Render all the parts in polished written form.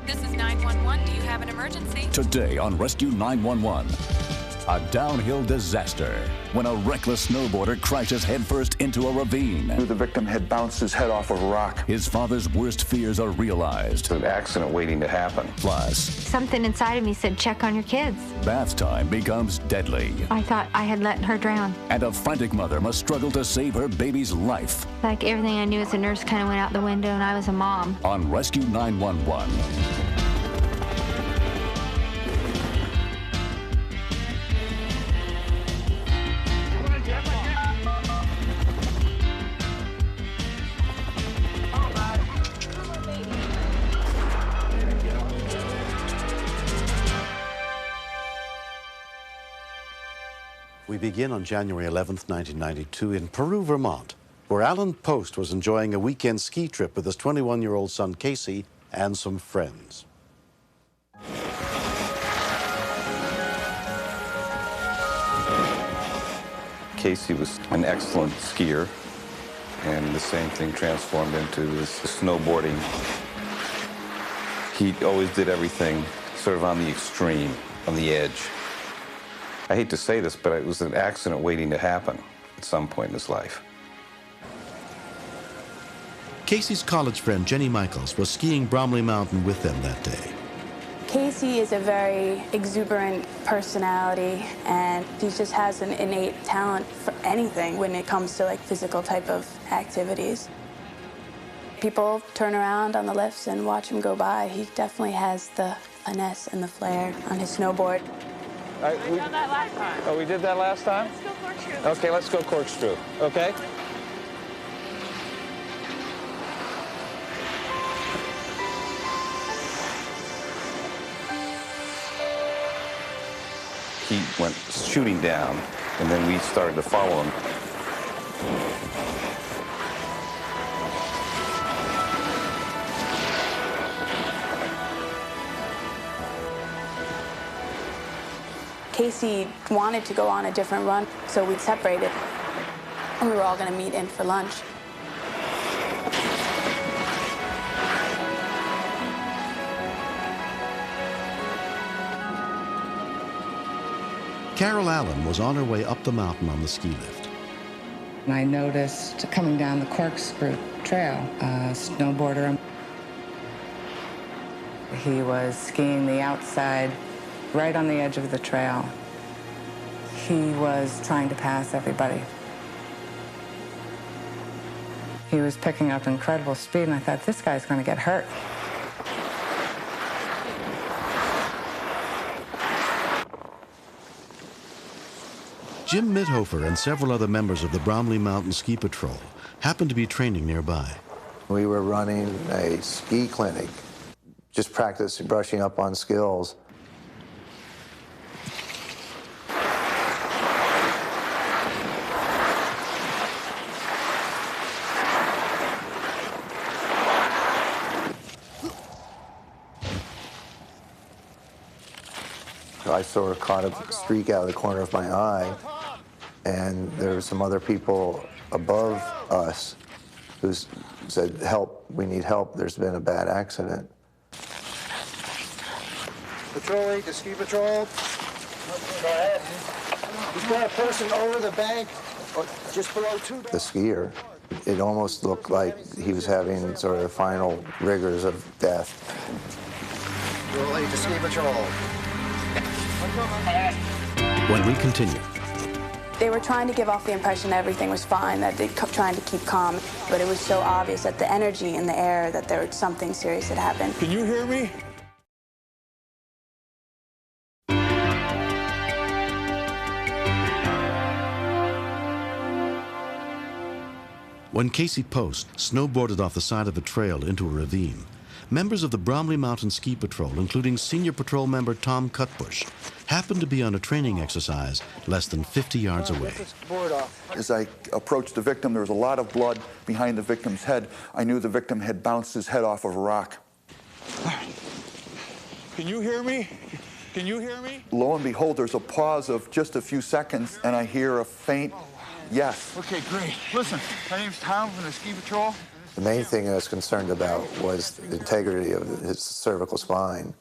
This is 911. Do you have an emergency? Today on Rescue 911, a downhill disaster when a reckless snowboarder crashes headfirst into a ravine. The victim had bounced his head off of a rock. His father's worst fears are realized. An accident waiting to happen. Plus, something inside of me said, check on your kids. bath time becomes deadly. I thought I had let her drown. And a frantic mother must struggle to save her baby's life. Like everything I knew as a nurse kind of went out the window, and I was a mom. On Rescue 911. We begin on January 11th, 1992 in Peru, Vermont, where Alan Post was enjoying a weekend ski trip with his 21-year-old son, Casey, and some friends. Casey was an excellent skier, and the same thing transformed into his snowboarding. He always did everything sort of on the extreme, on the edge. I hate to say this, but it was an accident waiting to happen at some point in his life. Casey's college friend, Jenny Michaels, was skiing Bromley Mountain with them that day. Casey is a very exuberant personality, and he just has an innate talent for anything when it comes to like physical type of activities. People turn around on the lifts and watch him go by. He definitely has the finesse and the flair on his snowboard. We did that last time. Oh, we did that last time? Let's go corkscrew. Okay, let's go corkscrew. Okay? He went shooting down, and then we started to follow him. Casey wanted to go on a different run, so we separated. We were all going to meet in for lunch. Carol Allen was on her way up the mountain on the ski lift. And I noticed coming down the corkscrew trail, a snowboarder. He was skiing the outside, right on the edge of the trail. He was trying to pass everybody. He was picking up incredible speed, and I thought, this guy's going to get hurt. Jim Midhofer and several other members of the Bromley Mountain Ski Patrol happened to be training nearby. We were running a ski clinic, just practicing brushing up on skills. I sort of caught a streak out of the corner of my eye, and there were some other people above us who said, help, we need help, there's been a bad accident. Patrol 8 to ski patrol. Go ahead. We've got a person over the bank, just below 2. The skier, it almost looked like he was having sort of the final rigors of death. Patrol 8 to ski patrol. When we continue. They were trying to give off the impression that everything was fine, that they kept trying to keep calm, but it was so obvious that the energy in the air, that there was something serious had happened. Can you hear me? When Casey Post snowboarded off the side of a trail into a ravine, members of the Bromley Mountain Ski Patrol, including Senior Patrol member Tom Cutbush, happened to be on a training exercise less than 50 yards away. As I approached the victim, there was a lot of blood behind the victim's head. I knew the victim had bounced his head off of a rock. Can you hear me? Can you hear me? Lo and behold, there's a pause of just a few seconds, and I hear a faint yes. Okay, great. Listen, my name's Tom from the ski patrol. The main thing I was concerned about was the integrity of his cervical spine.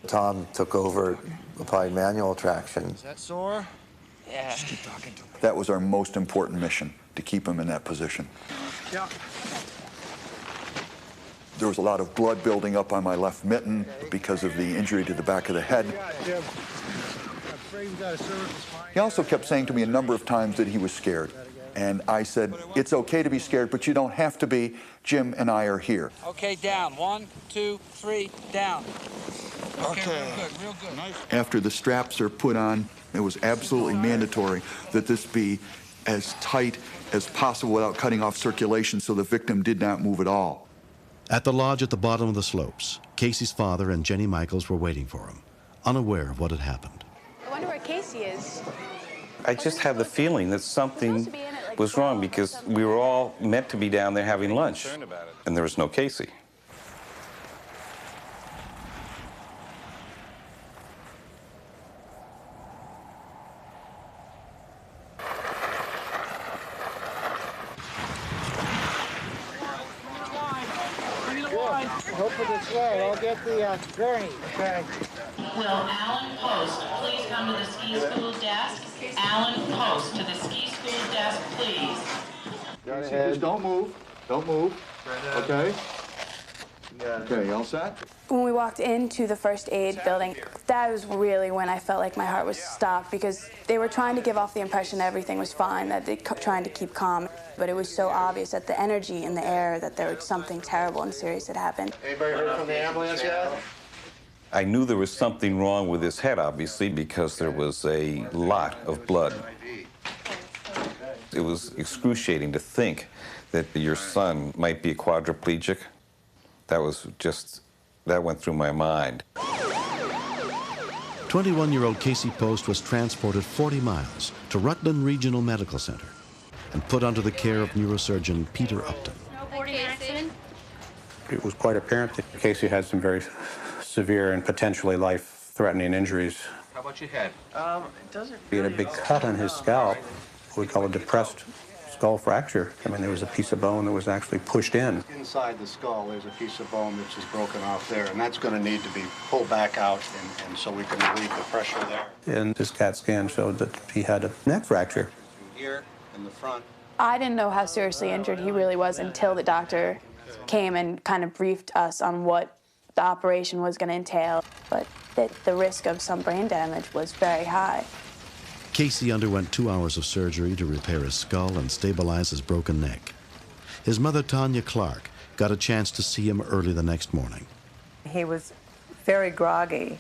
Tom took over, applied manual traction. Is that sore? Yeah. Just keep talking to him. That was our most important mission, to keep him in that position. Yeah. There was a lot of blood building up on my left mitten because of the injury to the back of the head. He also kept saying to me a number of times that he was scared. And I said, it's okay to be scared, but you don't have to be. Jim and I are here. Okay, down. 1, 2, 3, down. Okay, real good. Nice. After the straps are put on, it was absolutely mandatory that this be as tight as possible without cutting off circulation so the victim did not move at all. At the lodge at the bottom of the slopes, Casey's father and Jenny Michaels were waiting for him, unaware of what had happened. I wonder where Casey is. I just had the feeling that something was wrong because we were all meant to be down there having lunch, and there was no Casey. Hopefully it's right. I'll get the gurney. Okay. Will Alan Post please come to the ski school desk? Alan Post to the ski school desk, please. Just don't move. Don't move. Okay? Okay, all set? When we walked into the first aid building, that was really when I felt like my heart was stopped because they were trying to give off the impression that everything was fine, that they were trying to keep calm. But it was so obvious that the energy in the air that there was something terrible and serious had happened. Anybody heard from the ambulance yet? I knew there was something wrong with his head, obviously, because there was a lot of blood. It was excruciating to think that your son might be a quadriplegic. That went through my mind. 21-year-old Casey Post was transported 40 miles to Rutland Regional Medical Center and put under the care of neurosurgeon Peter Upton. It was quite apparent that Casey had some very severe and potentially life-threatening injuries. How about your head? It doesn't. He had a big cut on his scalp, what we call a depressed skull fracture. I mean, there was a piece of bone that was actually pushed in. Inside the skull, there's a piece of bone that's just broken off there, and that's going to need to be pulled back out, and so we can relieve the pressure there. And his CAT scan showed that he had a neck fracture. Here, in the front. I didn't know how seriously injured he really was until the doctor came and kind of briefed us on what the operation was going to entail, but that the risk of some brain damage was very high. Casey underwent 2 hours of surgery to repair his skull and stabilize his broken neck. His mother, Tanya Clark, got a chance to see him early the next morning. He was very groggy,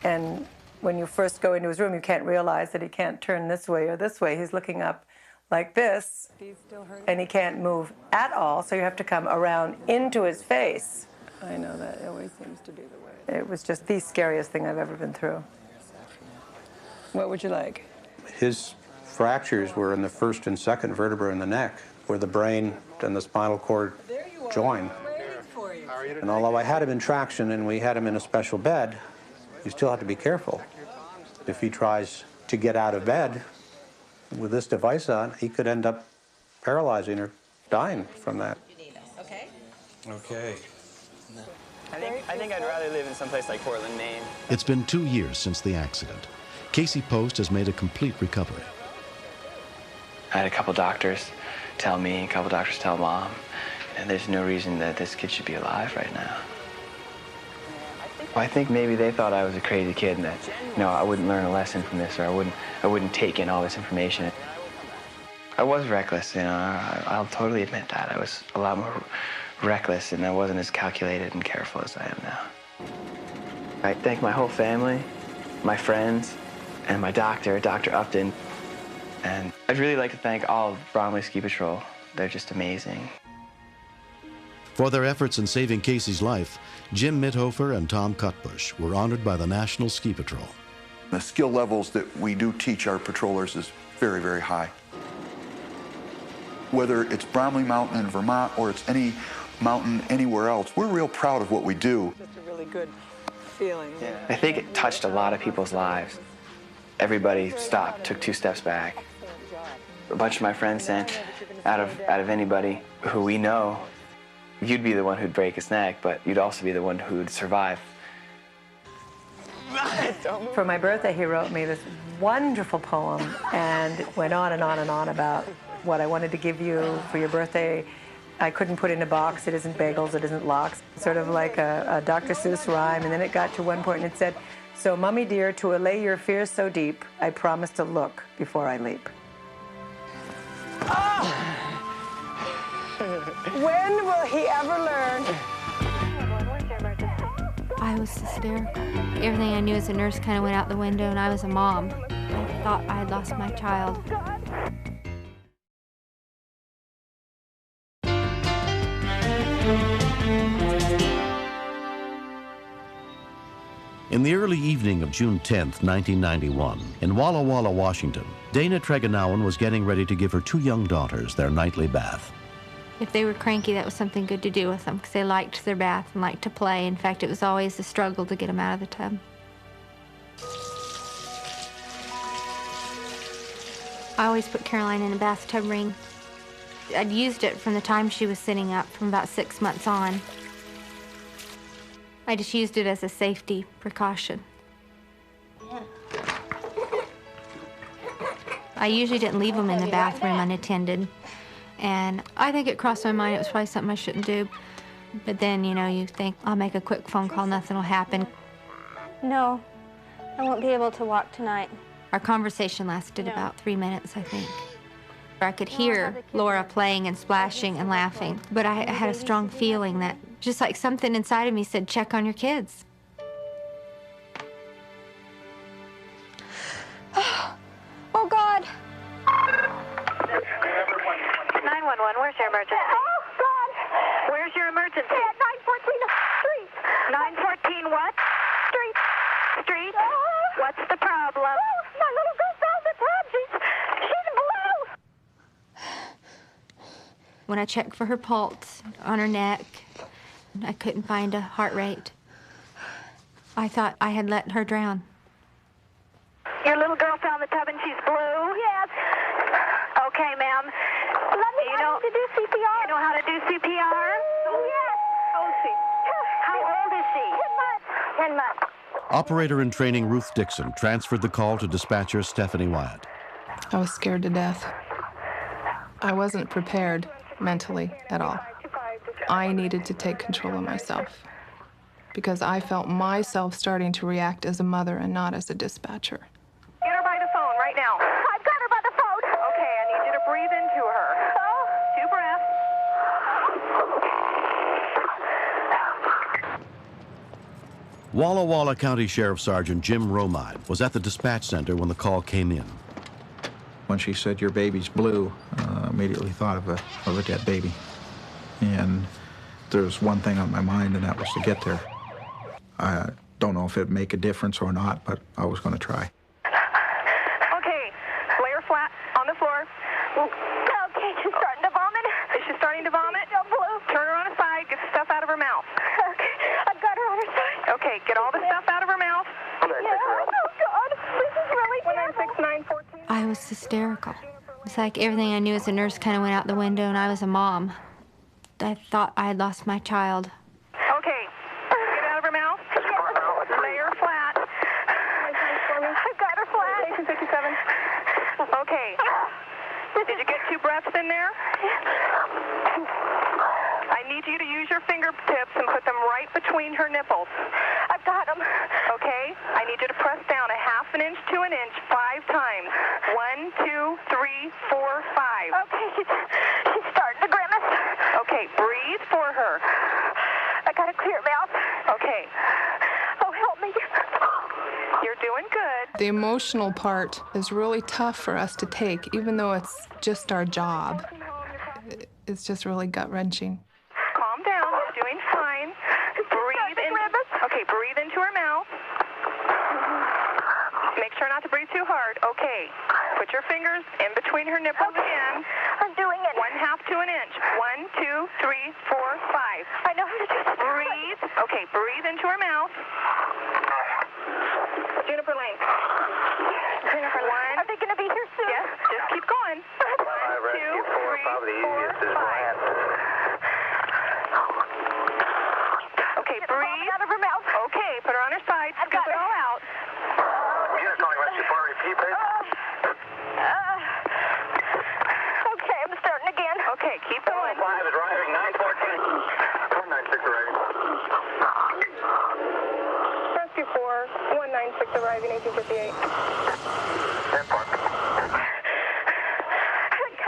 and when you first go into his room, you can't realize that he can't turn this way or this way. He's looking up like this, and he can't move at all, so you have to come around into his face. I know that always seems to be the way. It was just the scariest thing I've ever been through. What would you like? His fractures were in the first and second vertebra in the neck, where the brain and the spinal cord join. And although I had him in traction and we had him in a special bed, you still have to be careful. If he tries to get out of bed with this device on, he could end up paralyzing or dying from that. Okay. Okay. I think I'd rather live in someplace like Portland, Maine. It's been 2 years since the accident. Casey Post has made a complete recovery. I had a couple doctors tell me, a couple doctors tell Mom, and there's no reason that this kid should be alive right now. I think maybe they thought I was a crazy kid and that, I wouldn't learn a lesson from this, or I wouldn't take in all this information. I was reckless, I'll totally admit that. I was a lot more reckless, and I wasn't as calculated and careful as I am now. I thank my whole family, my friends, and my doctor, Dr. Upton. And I'd really like to thank all of Bromley Ski Patrol. They're just amazing. For their efforts in saving Casey's life, Jim Mithofer and Tom Cutbush were honored by the National Ski Patrol. The skill levels that we do teach our patrollers is very, very high. Whether it's Bromley Mountain in Vermont or it's any mountain anywhere else, we're real proud of what we do. Just a really good feeling. Yeah. I think it touched a lot of people's lives. Everybody stopped, took 2 steps back. a bunch of my friends saying, out of anybody who we know, you'd be the one who'd break his neck, but you'd also be the one who'd survive. For my birthday, he wrote me this wonderful poem and went on and on and on about what I wanted to give you for your birthday. I couldn't put it in a box. It isn't bagels. It isn't lox. Sort of like a Dr. Seuss rhyme. And then it got to one point and it said, "So, Mummy dear, to allay your fears so deep, I promise to look before I leap." When will he ever learn? I was hysterical. Everything I knew as a nurse kind of went out the window, and I was a mom. I thought I had lost my child. In the early evening of June 10th, 1991, in Walla Walla, Washington, Dana Tregonowan was getting ready to give her 2 young daughters their nightly bath. If they were cranky, that was something good to do with them because they liked their bath and liked to play. In fact, it was always a struggle to get them out of the tub. I always put Caroline in a bathtub ring. I'd used it from the time she was sitting up, from about 6 months on. I just used it as a safety precaution. I usually didn't leave them in the bathroom unattended. And I think it crossed my mind it was probably something I shouldn't do. But then, you know, you think, I'll make a quick phone call, nothing will happen. No, I won't be able to walk tonight. Our conversation lasted about 3 minutes, I think. I could hear Laura playing and splashing and laughing, but I had a strong feeling that just like something inside of me said, check on your kids. Oh, God. 911, where's your emergency? Oh, God. Where's your emergency? At 914 Street. 914 what? Street. Street? Oh. What's the problem? Oh, my little girl found the tub. She's blue. When I checked for her pulse on her neck, I couldn't find a heart rate. I thought I had let her drown. Your little girl found the tub and she's blue? Yes. Okay, ma'am. I need to do CPR. You know how to do CPR? Yes. How old is she? How old is she? 10 months. 10 months. Operator in training Ruth Dixon transferred the call to dispatcher Stephanie Wyatt. I was scared to death. I wasn't prepared mentally at all. I needed to take control of myself because I felt myself starting to react as a mother and not as a dispatcher. Get her by the phone right now. I've got her by the phone. Okay, I need you to breathe into her. Oh. 2 breaths. Walla Walla County Sheriff Sergeant Jim Romide was at the dispatch center when the call came in. When she said, "Your baby's blue," immediately thought of a dead baby. And there's one thing on my mind, and that was to get there. I don't know if it'd make a difference or not, but I was going to try. Okay, lay her flat on the floor. Okay, she's starting to vomit. Is she starting to vomit? Still blue. Turn her on her side, get the stuff out of her mouth. Okay, I've got her on her side. Okay, get all the stuff out of her mouth. Yeah. Oh, God, this is really terrible. 196-914. I was hysterical. It's like everything I knew as a nurse kind of went out the window, and I was a mom. I thought I had lost my child. Okay, get out of her mouth. Lay her flat. I've got her flat. Station 57. Okay. Did you get 2 breaths in there? I need you to use your fingertips and put them right between her nipples. I've got them. Okay? I need you to press down a 1/2 inch to 1 inch 5 times. 1, 2, 3, 4, 5. Okay, she's starting to grimace. Okay, breathe for her. I got a clear mouth. Okay. Oh, help me. You're doing good. The emotional part is really tough for us to take, even though it's just our job. It's just really gut-wrenching. Calm down. You're doing fine. Breathe in. Okay, breathe into her mouth. Make sure not to breathe too hard. Okay. Put your fingers in between her nipples again. I'm doing it. 1/2 to 1 inch. 1, 2, 3, 4, 5. I know how to do this. Breathe. Okay, breathe into her mouth. Juniper Lane. Are they going to be here soon? Yes, just keep going. Breathe. Out of her mouth. Okay, put her on her side. Scoop it all out. Unit calling rescue for repeat, please. Okay, I'm starting again. Okay, keep going. 5 is arriving, 914. 196 arriving. Rescue 4, 196 arriving, 1858. 10 park.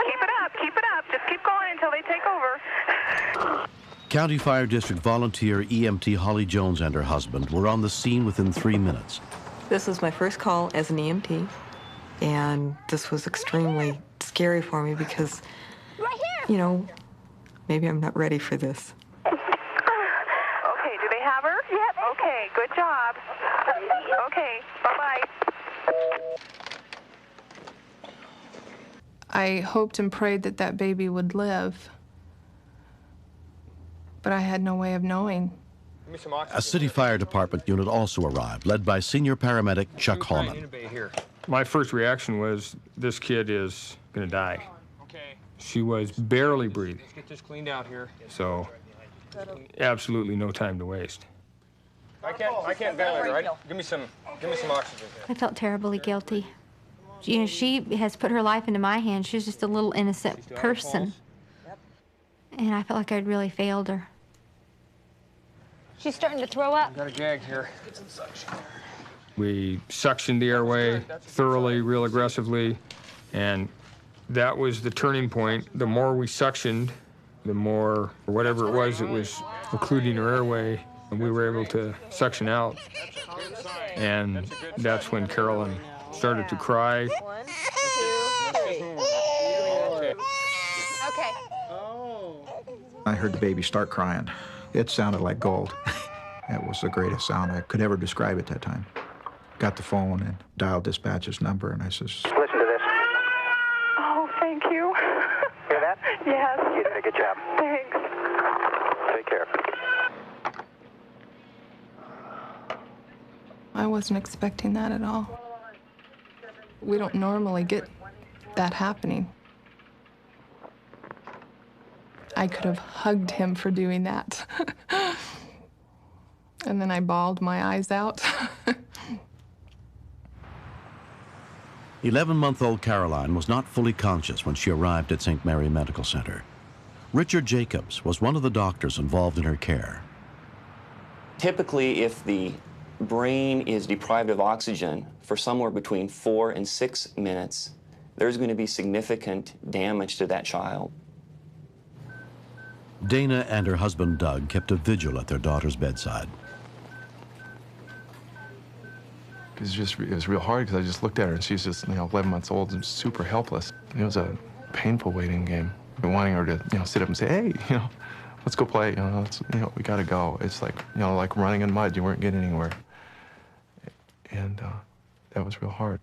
Keep it up, keep it up. Just keep going until they take over. County Fire District volunteer EMT Holly Jones and her husband were on the scene within 3 minutes. This was my first call as an EMT, and this was extremely scary for me because, you know, maybe I'm not ready for this. Okay, do they have her? Yep. Okay, good job. Okay, bye-bye. I hoped and prayed that that baby would live, but I had no way of knowing. A city fire department unit also arrived, led by senior paramedic Chuck Hallman. My first reaction was, this kid is going to die. She was barely breathing. Let's get this cleaned out here. So, absolutely no time to waste. I can't ventilate, right? Give me some oxygen here. I felt terribly guilty. You know, she has put her life into my hands. She's just a little innocent person. And I felt like I'd really failed her. She's starting to throw up. Got a gag here. We suctioned the airway thoroughly, real aggressively, and that was the turning point. The more we suctioned, the more, whatever it was occluding her airway, and we were able to suction out. And that's when Carolyn started to cry. 1, 2, 3. Okay. I heard the baby start crying. It sounded like gold. It was the greatest sound I could ever describe at that time. Got the phone and dialed dispatch's number, and I says, Listen to this. Oh, thank you. Hear that? Yes. You did a good job. Thanks. Take care. I wasn't expecting that at all. We don't normally get that happening. I could have hugged him for doing that. And then I bawled my eyes out. 11-month-old Caroline was not fully conscious when she arrived at St. Mary Medical Center. Richard Jacobs was one of the doctors involved in her care. Typically, if the brain is deprived of oxygen for somewhere between 4 and 6 minutes, there's going to be significant damage to that child. Dana and her husband Doug kept a vigil at their daughter's bedside. It was real hard because I just looked at her and she's just 11 months old and super helpless. It was a painful waiting game. Wanting her to sit up and say, hey, let's go play. We got to go. It's like like running in mud. You weren't getting anywhere, and that was real hard.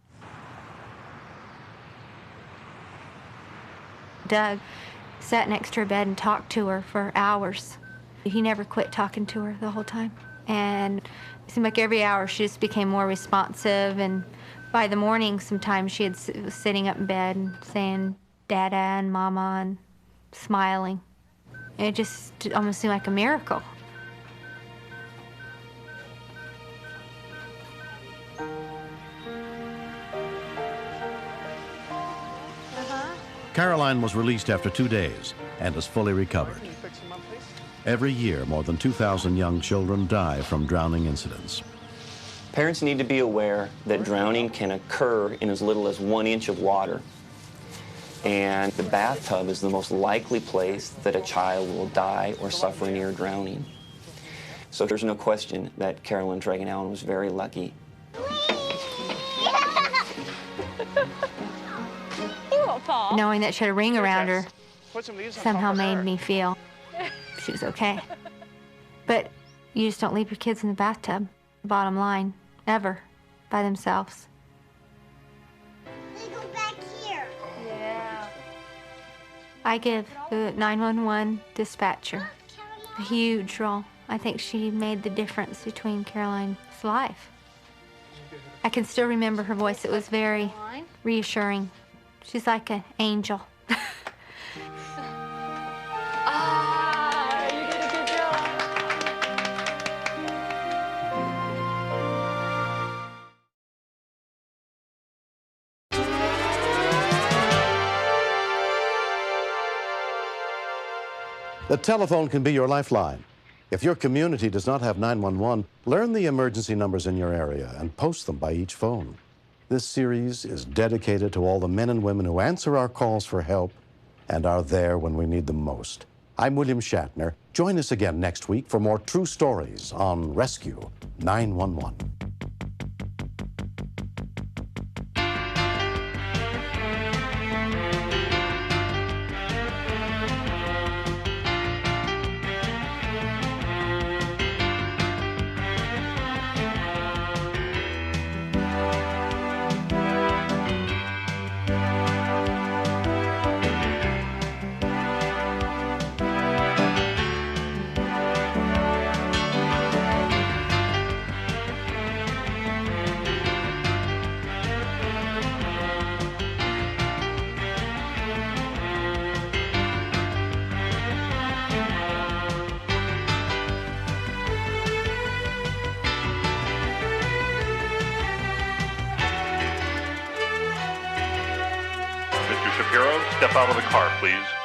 Doug sat next to her bed and talked to her for hours. He never quit talking to her the whole time. And it seemed like every hour she just became more responsive. And by the morning, sometimes she was sitting up in bed and saying Dada and Mama and smiling. And it just almost seemed like a miracle. Caroline was released after 2 days and is fully recovered. Every year, more than 2,000 young children die from drowning incidents. Parents need to be aware that drowning can occur in as little as 1 inch of water. And the bathtub is the most likely place that a child will die or suffer near drowning. So there's no question that Carolyn Dragon Allen was very lucky. Knowing that she had a ring around her somehow made me feel she was okay. But you just don't leave your kids in the bathtub, bottom line, ever, by themselves. They go back here. Yeah. I give the 911 dispatcher a huge role. I think she made the difference between Caroline's life. I can still remember her voice. It was very reassuring. She's like an angel. You did a good job. The telephone can be your lifeline. If your community does not have 911, learn the emergency numbers in your area and post them by each phone. This series is dedicated to all the men and women who answer our calls for help and are there when we need them most. I'm William Shatner. Join us again next week for more true stories on Rescue 911. Mr. Shapiro, step out of the car, please.